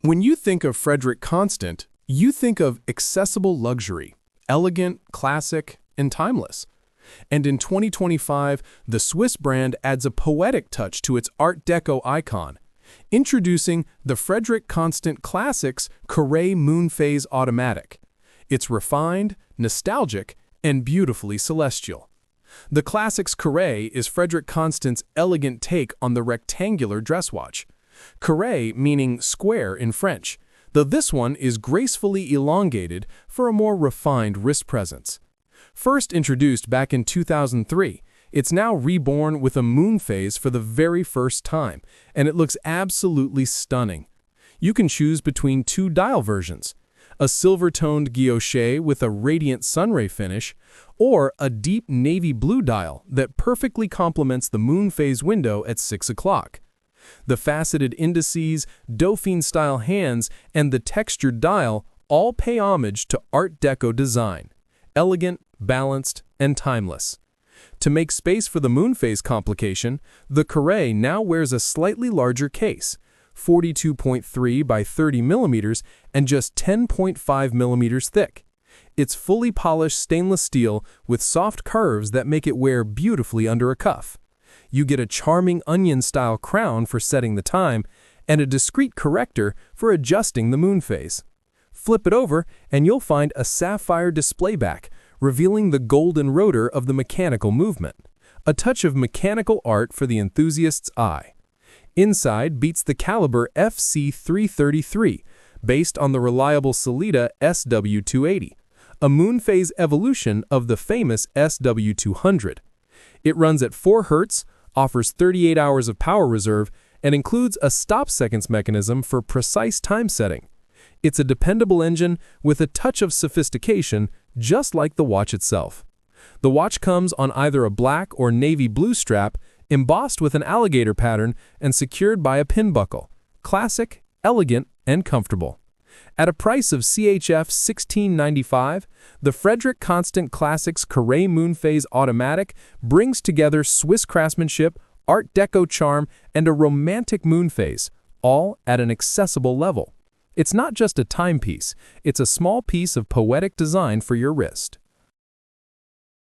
When you think of Frederique Constant, you think of accessible luxury, elegant, classic, and timeless. And in 2025, the Swiss brand adds a poetic touch to its Art Deco icon, introducing the Frederique Constant Classics Carrée Moonphase Automatic. It's refined, nostalgic, and beautifully celestial. The Classics Carrée is Frederique Constant's elegant take on the rectangular dress watch. Carré meaning square in French, though this one is gracefully elongated for a more refined wrist presence. First introduced back in 2003, it's now reborn with a Moonphase for the very first time, and it looks absolutely stunning. You can choose between two dial versions, a silver-toned guilloche with a radiant sunray finish, or a deep navy blue dial that perfectly complements the Moonphase window at 6 o'clock. The faceted indices, Dauphine-style hands, and the textured dial all pay homage to Art Deco design, elegant, balanced, and timeless. To make space for the Moonphase complication, the Carrée now wears a slightly larger case, 42.3 by 30 millimeters and just 10.5 millimeters thick. It's fully polished stainless steel with soft curves that make it wear beautifully under a cuff. You get a charming onion-style crown for setting the time and a discreet corrector for adjusting the Moonphase. Flip it over and you'll find a sapphire display back, revealing the golden rotor of the mechanical movement, a touch of mechanical art for the enthusiast's eye. Inside beats the caliber FC333, based on the reliable Sellita SW280, a Moonphase evolution of the famous SW200. It runs at 4 Hz, offers 38 hours of power reserve, and includes a stop-seconds mechanism for precise time setting. It's a dependable engine with a touch of sophistication, just like the watch itself. The watch comes on either a black or navy blue strap, embossed with an alligator pattern and secured by a pin buckle. Classic, elegant, and comfortable. At a price of CHF $16.95, the Frederique Constant Classics Carrée Moonphase Automatic brings together Swiss craftsmanship, Art Deco charm, and a romantic Moonphase, all at an accessible level. It's not just a timepiece, it's a small piece of poetic design for your wrist.